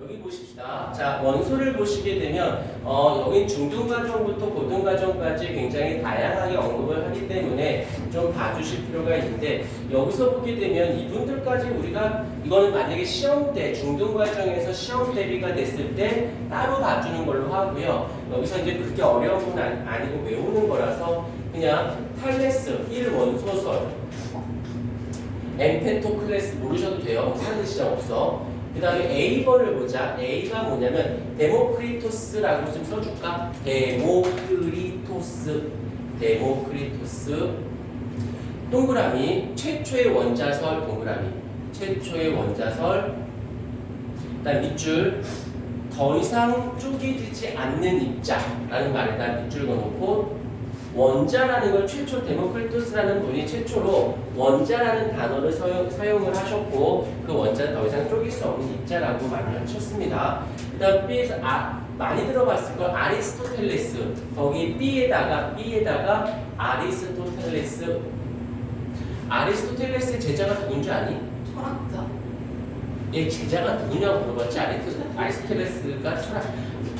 여기 보십시다. 자, 원소를 보시게 되면 여기 중등과정부터 고등과정까지 굉장히 다양하게 언급을 하기 때문에 좀 봐주실 필요가 있는데 여기서 보게 되면 이분들까지 우리가 이거는 만약에 시험대 중등과정에서 시험 대비가 됐을 때 따로 봐주는 걸로 하고요. 여기서 이제 그렇게 어려운 건 아니고 외우는 거라서 그냥 탈레스 1원소설 엠펜토클레스 모르셔도 돼요. 사는 시장 없어. 그 다음에 A번을 보자. A가 뭐냐면 데모크리토스라고 좀 써줄까? 데모크리토스 동그라미 최초의 원자설 동그라미 최초의 원자설. 그 다음 밑줄 더 이상 쪼개지지 않는 입자라는 말에다 밑줄 그어놓고 원자라는 걸 최초 데모크리토스라는 분이 최초로 원자라는 단어를 사용을 하셨고 그 원자는 더 이상 쪼갤 수 없는 입자라고 말을 하셨습니다. 그 다음 B에서 많이 들어봤을 걸 아리스토텔레스 거기 B에다가 아리스토텔레스의 제자가 누군지 아니? 철학자. 얘 제자가 누구냐고 물어봤지. 아리스토텔레스가 철학.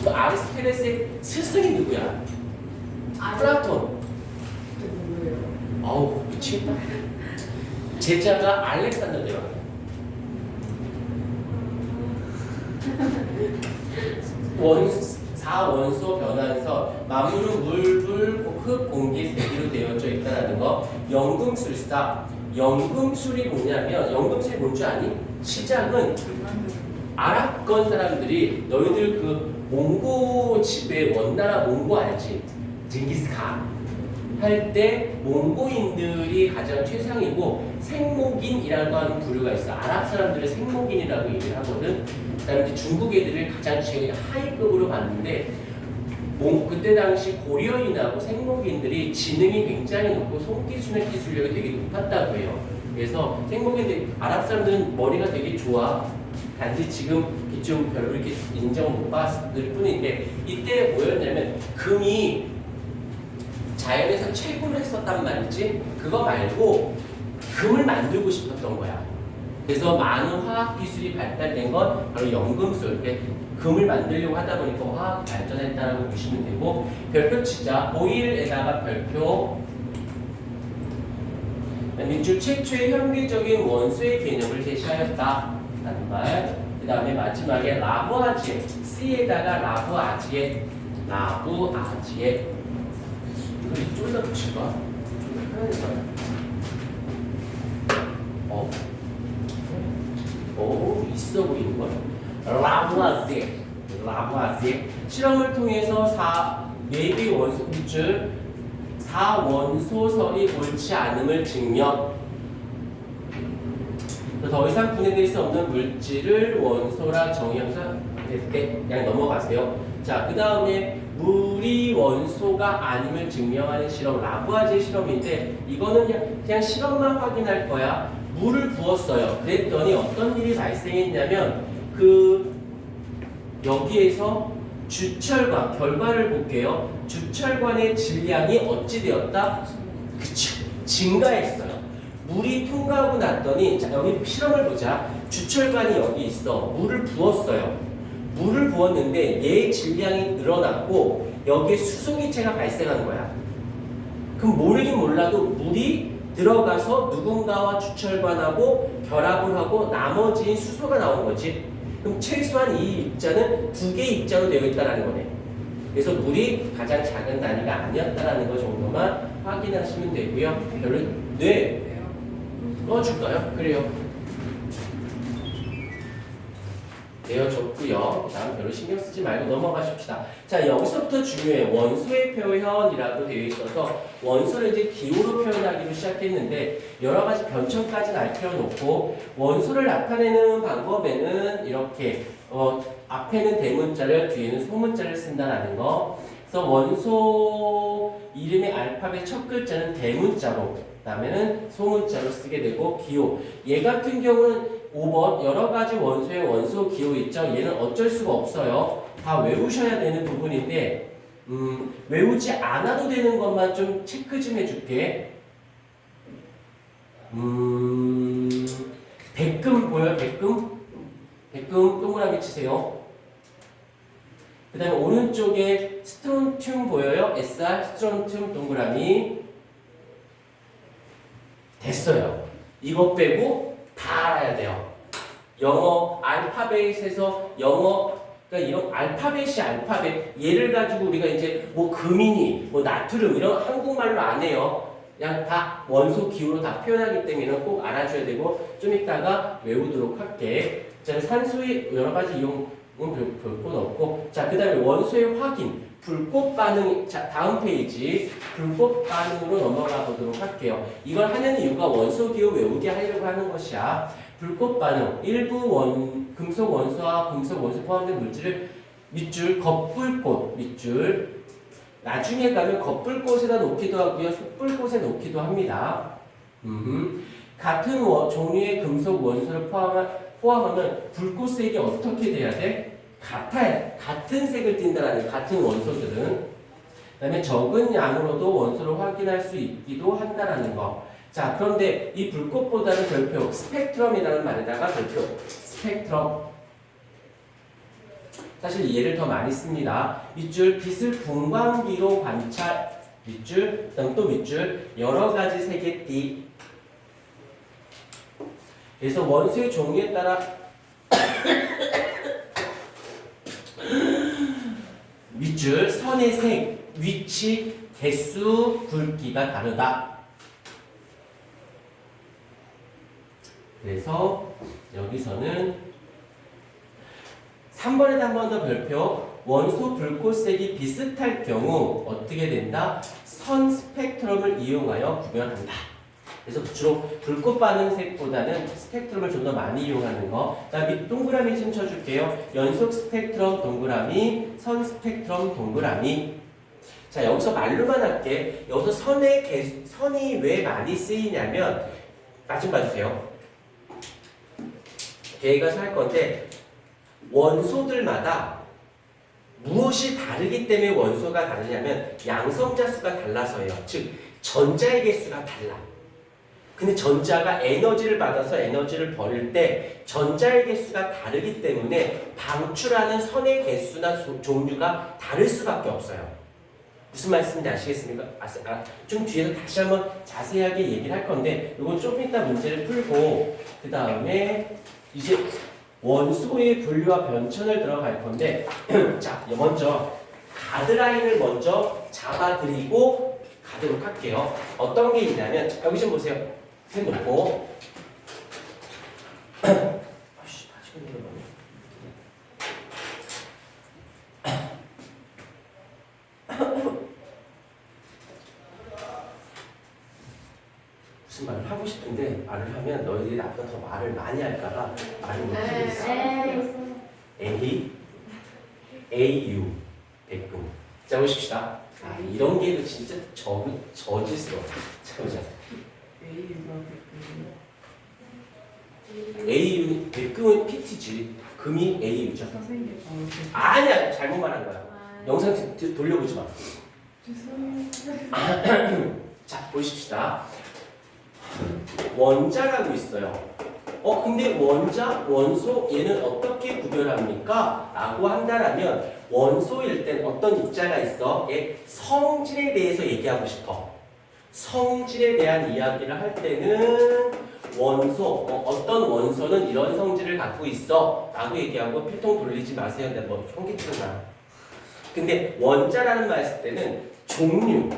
그 아리스토텔레스의 스승이 누구야? 플라톤. 누구예요? 아우 미치겠다. 제자가 알렉산더 대왕. 사원소 변환서 만물은 물, 불, 흙, 공기, 세기로 되어져 있다는 거. 연금술이 뭐냐면 연금술이 뭔지 아니? 시작은 아랍권 사람들이 너희들 그 몽고 집에 원나라 몽고 알지? 징기스칸 할 때 몽고인들이 가장 최상이고 생목인이라고 하는 부류가 있어. 아랍 사람들을 생목인이라고 얘기를 하거든. 그다음에 중국 애들을 가장 제일 하위급으로 봤는데 그때 당시 고려인하고 생목인들이 지능이 굉장히 높고 손기술의 기술력이 되게 높았다고 해요. 그래서 생목인들 아랍 사람들은 머리가 되게 좋아. 단지 지금 좀 별로 이렇게 인정을 못 받을 뿐인데 이때 뭐였냐면 금이 자연에서 최고를 했었단 말이지. 그거 말고 금을 만들고 싶었던 거야. 그래서 많은 화학 기술이 발달된 건 바로 연금술. 금을 만들려고 하다 보니까 화학이 발전했다고 보시면 되고 별표 치자. 오일에다가 별표. 밑줄 최초의 현대적인 원소의 개념을 제시하였다. 라는 말. 그 다음에 마지막에 라부아지에 C에다가 라부아지에 이걸 이쪽에다 붙일까? 이쪽에 편하니까요. 있어 보이는걸? 라부아지에 실험을 통해서 4개 원소 밑줄 4원소설이 옳지 않음을 증명. 더 이상 분해될 수 없는 물질을 원소라 정의하면서 그냥 넘어가세요. 자, 그 다음에 물이 원소가 아님을 증명하는 실험, 라부아지의 실험인데 이거는 그냥 실험만 확인할 거야. 물을 부었어요. 그랬더니 어떤 일이 발생했냐면 여기에서 주철관, 결과를 볼게요. 주철관의 질량이 어찌 되었다? 그쵸. 증가했어요. 물이 통과하고 났더니 자, 여기 실험을 보자. 주철관이 여기 있어. 물을 부었어요. 물을 부었는데 얘의 질량이 늘어났고 여기에 수소기체가 발생한 거야. 그럼 모르긴 몰라도 물이 들어가서 누군가와 주철관하고 결합을 하고 나머지인 수소가 나온 거지. 그럼 최소한 이 입자는 2개의 입자로 되어 있다는 거네. 그래서 물이 가장 작은 단위가 아니었다는 거 정도만 확인하시면 되고요. 별로 넣어줄까요? 그래요. 내어줬고요. 그 다음 별로 신경 쓰지 말고 넘어가십시다. 자, 여기서부터 중요해. 원소의 표현이라고 되어 있어서 원소를 이제 기호로 표현하기로 시작했는데 여러 가지 변천까지는 알 필요는 없고 원소를 나타내는 방법에는 이렇게 앞에는 대문자를 뒤에는 소문자를 쓴다라는 거. 그래서 원소 이름의 알파벳 첫 글자는 대문자로 그 다음에는 소문자로 쓰게 되고 기호. 얘 같은 경우는 5번 여러 가지 원소의 원소 기호 있죠. 얘는 어쩔 수가 없어요. 다 외우셔야 되는 부분인데 외우지 않아도 되는 것만 좀 체크 좀 해줄게. 백금 보여? 백금 백금 동그라미 치세요. 그 다음에 오른쪽에 스트론튬 보여요? SR 스트론튬 동그라미. 됐어요. 이거 빼고 다 알아야 돼요. 영어 알파벳에서 영어 그러니까 이런 알파벳이 알파벳 얘를 가지고 우리가 이제 뭐 금이니 뭐 나트륨 이런 한국말로 안 해요. 그냥 다 원소 기호로 다 표현하기 때문에 꼭 알아줘야 되고 좀 이따가 외우도록 할게. 자, 산소의 여러 가지 이용은 볼 것 없고 자, 그 다음에 원소의 확인 불꽃 반응. 자, 다음 페이지 불꽃 반응으로 넘어가 보도록 할게요. 이걸 하는 이유가 원소 기호 외우게 하려고 하는 것이야. 불꽃 반응 일부 금속 원소와 금속 원소 포함된 물질을 밑줄 겉불꽃 밑줄 나중에 가면 겉불꽃에다 놓기도 하고요 속불꽃에 놓기도 합니다. 같은 종류의 금속 원소를 포함하면 불꽃색이 어떻게 돼야 돼? 같은 색을 띈다라는 같은 원소들은. 그 다음에 적은 양으로도 원소를 확인할 수 있기도 한다라는 거. 자, 그런데 이 불꽃보다는 별표 스펙트럼이라는 말에다가 별표 스펙트럼. 사실 얘를 더 많이 씁니다. 밑줄 빛을 분광기로 관찰 밑줄 그다음 또 밑줄 여러 가지 색의 띠. 그래서 원소의 종류에 따라 밑줄 선의 색, 위치, 개수, 굵기가 다르다. 그래서 여기서는 3번에다 한 번 더 별표 원소 불꽃색이 비슷할 경우 어떻게 된다? 선 스펙트럼을 이용하여 구별한다. 그래서 주로 불꽃 반응색보다는 스펙트럼을 좀 더 많이 이용하는 거. 자, 동그라미 좀 쳐줄게요. 연속 스펙트럼 동그라미, 선 스펙트럼 동그라미. 자, 여기서 말로만 할게. 여기서 선이 왜 많이 쓰이냐면 나 좀 봐주세요. 계획해서 할 건데 원소들마다 무엇이 다르기 때문에 원소가 다르냐면 양성자 수가 달라서예요. 즉 전자의 개수가 달라. 근데 전자가 에너지를 받아서 에너지를 버릴 때 전자의 개수가 다르기 때문에 방출하는 선의 개수나 종류가 다를 수밖에 없어요. 무슨 말씀인지 아시겠습니까? 좀 뒤에서 다시 한번 자세하게 얘기를 할 건데 이건 좀 이따 문제를 풀고 그 다음에 이제 원소의 분류와 변천을 들어갈 건데 자, 먼저 가드라인을 먼저 잡아드리고 가도록 할게요. 어떤 게 있냐면 여기 좀 보세요. 펜 놓고 아씨 아직은 내려가네. 무슨 말을 하고 싶은데 말을 하면 너희들이 나보다 더 말을 많이 할까봐 말을 못하겠어. AU 백금. 자, 보십시다. 이런 게 진짜 저질스러워. 자, 보자. AU 백금은 PT지. 금이 AU죠. 아니야, 잘못 말한 거야. 영상 돌려보지 마. 자, 보십시다. 원자라고 있어요. 근데 원소 얘는 어떻게 구별합니까? 라고 한다면 원소일 땐 어떤 입자가 있어? 성질에 대해서 얘기하고 싶어. 성질에 대한 이야기를 할 때는 원소, 어떤 원소는 이런 성질을 갖고 있어 라고 얘기하고 필통 돌리지 마세요. 내가 뭐 현기증나. 근데 원자라는 말 했을 때는 종류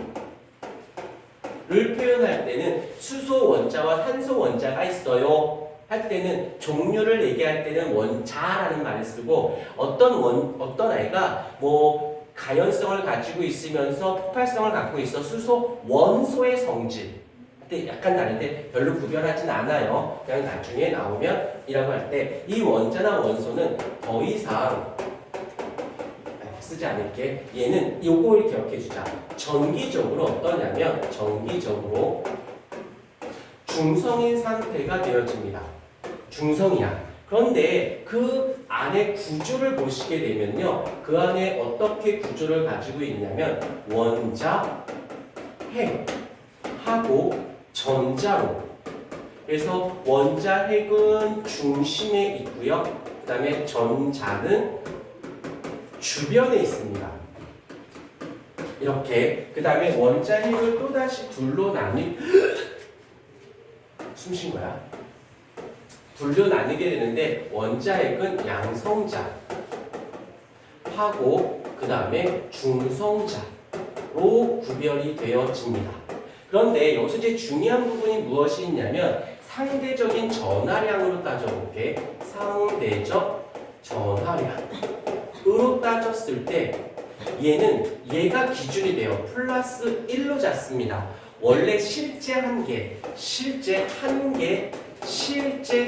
를 표현할 때는 수소 원자와 산소 원자가 있어요. 할 때는 종류를 얘기할 때는 원자라는 말을 쓰고 어떤 아이가 뭐 가연성을 가지고 있으면서 폭발성을 갖고 있어 수소 원소의 성질. 근데 약간 다른데 별로 구별하진 않아요. 그냥 나중에 나오면 이라고 할 때 이 원자나 원소는 더 이상 쓰지 않을게. 얘는 요거를 기억해 주자. 전기적으로 어떠냐면 전기적으로 중성인 상태가 되어집니다. 중성이야. 그런데 그 안에 구조를 보시게 되면요. 그 안에 어떻게 구조를 가지고 있냐면 원자, 핵하고 전자로. 그래서 원자, 핵은 중심에 있고요. 그 다음에 전자는 주변에 있습니다. 이렇게. 그 다음에 원자 핵을 또다시 둘로 숨 쉰 거야. 둘로 나뉘게 되는데 원자 핵은 양성자 하고 그 다음에 중성자로 구별이 되어집니다. 그런데 여기서 이제 중요한 부분이 무엇이 있냐면 상대적인 전하량으로 따져볼게. 상대적 전하량으로 따졌을 때 얘가 기준이 돼요. 플러스 1로 잡습니다. 원래 실제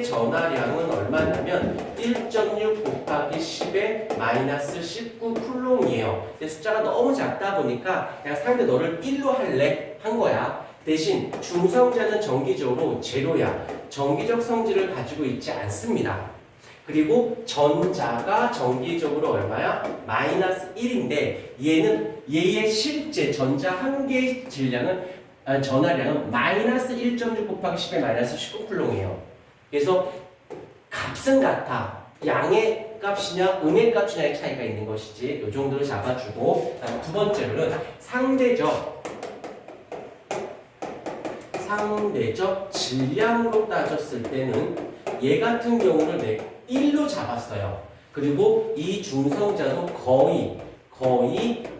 전하량은 얼마냐면 1.6 곱하기 10의 마이너스 19 쿨롱이에요. 근데 숫자가 너무 작다 보니까 그냥 상대 너를 1로 할래? 한 거야. 대신 중성자는 정기적으로 제로야. 정기적 성질을 가지고 있지 않습니다. 그리고 전자가 정기적으로 얼마야? 마이너스 1인데 얘의 실제 전자 한 개의 전하량은 마이너스 1.6 곱하기 10의 마이너스 19쿨롱이에요. 그래서 값은 같아. 양의 값이냐 음의 값이냐의 차이가 있는 것이지. 이 정도로 잡아주고 두 번째로는 상대적 질량으로 따졌을 때는 얘 같은 경우를 1로 잡았어요. 그리고 이 중성자도 거의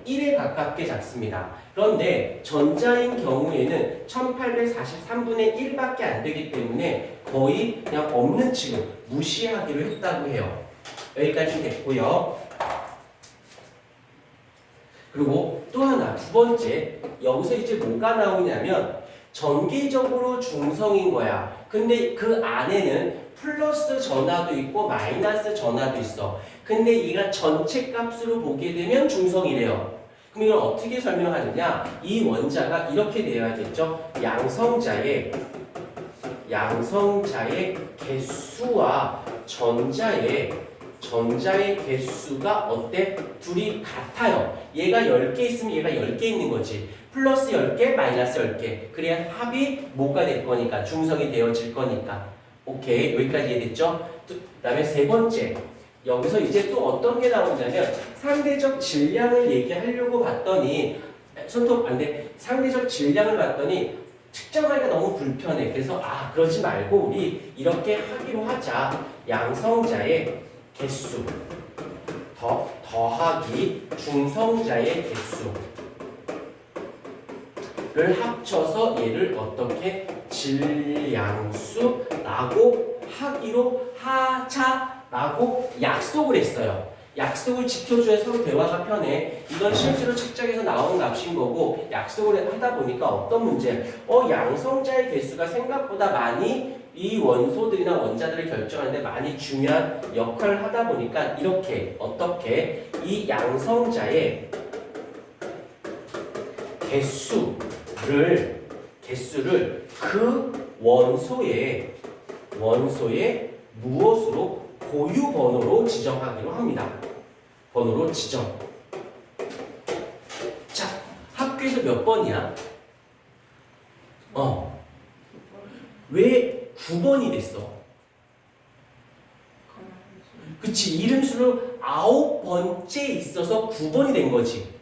1에 가깝게 잡습니다. 그런데 전자인 경우에는 1843분의 1밖에 안 되기 때문에 거의 그냥 없는 취급, 무시하기로 했다고 해요. 여기까지 됐고요. 그리고 또 하나, 두 번째, 여기서 이제 뭐가 나오냐면 전기적으로 중성인 거야. 근데 그 안에는 플러스 전하도 있고 마이너스 전하도 있어. 근데 얘가 전체 값으로 보게 되면 중성이래요. 그럼 이걸 어떻게 설명하느냐? 이 원자가 이렇게 되어야겠죠. 양성자의 개수와 전자의 개수가 어때? 둘이 같아요. 얘가 10개 있으면 얘가 10개 있는 거지. 플러스 10개, 마이너스 10개. 그래야 합이 뭐가 될 거니까. 중성이 되어질 거니까. 오케이. 여기까지 이해됐죠? 그 다음에 세 번째. 여기서 이제 또 어떤 게 나오냐면 상대적 질량을 얘기하려고 봤더니 손톱 안 돼. 상대적 질량을 봤더니 측정하기가 너무 불편해. 그래서 그러지 말고 우리 이렇게 하기로 하자. 양성자의 개수 더하기 중성자의 개수를 합쳐서 얘를 어떻게 질량수라고 하기로 하자라고 약속을 했어요. 약속을 지켜줘야 서로 대화가 편해. 이건 실제로 책장에서 나온 값인 거고 약속을 하다 보니까 어떤 문제? 양성자의 개수가 생각보다 많이 이 원소들이나 원자들을 결정하는데 많이 중요한 역할을 하다 보니까 이렇게 어떻게 이 양성자의 개수를 그 원소의 무엇으로 고유 번호로 지정하기로 합니다. 번호로 지정. 자, 학교에서 몇 번이야? 왜 9번이 됐어? 그치, 이름수로 9번째 있어서 9번이 된 거지.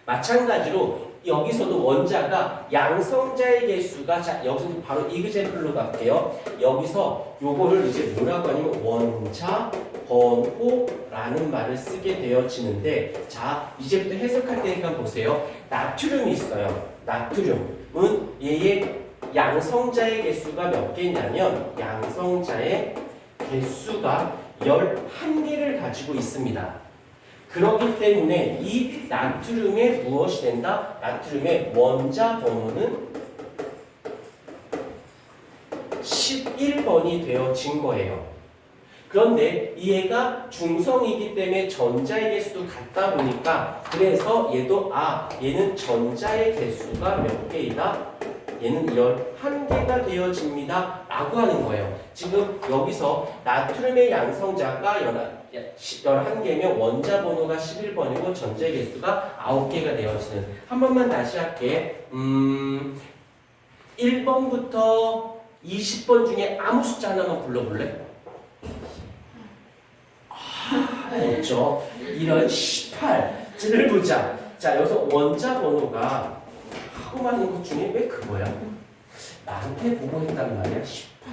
마찬가지로 여기서도 원자가 양성자의 개수가, 자, 여기서 바로 이그젠플로 갈게요. 여기서 요거를 이제 뭐라고 하냐면 원자 번호라는 말을 쓰게 되어지는데, 자, 이제부터 해석할 테니까 보세요. 나트륨이 있어요. 나트륨은 얘의 양성자의 개수가 몇 개냐면 양성자의 개수가 11개를 가지고 있습니다. 그렇기 때문에 이 나트륨에 무엇이 된다? 나트륨의 원자 번호는 11번이 되어진 거예요. 그런데 얘가 중성이기 때문에 전자의 개수도 같다 보니까 그래서 얘도 얘는 전자의 개수가 몇 개이다? 얘는 11개가 되어집니다 라고 하는 거예요. 지금 여기서 나트륨의 양성자가 11개면 원자 번호가 11번이고 전자 개수가 9개가 되어지는. 한 번만 다시 할게. 1번부터 20번 중에 아무 숫자 하나만 불러볼래? 없죠. 이런 18를 보자. 자, 여기서 원자 번호가 하고 많은 것 중에 왜 그거야? 나한테 보고했단 말이야. 18.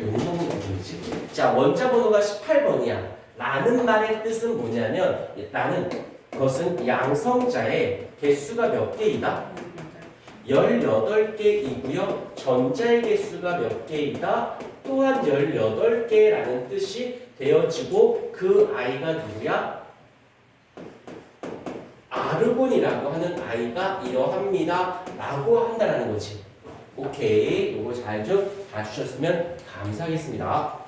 용놈이 누구지? 자, 원자 번호가 18번이야. 라는 말의 뜻은 뭐냐면 나는 그것은 양성자의 개수가 몇 개이다? 18개이고요. 전자의 개수가 몇 개이다? 또한 18개라는 뜻이 되어지고 그 아이가 누구야? 아르곤이라고 하는 아이가 이러합니다. 라고 한다는 거지. 오케이. 이거 잘 좀 봐주셨으면 감사하겠습니다.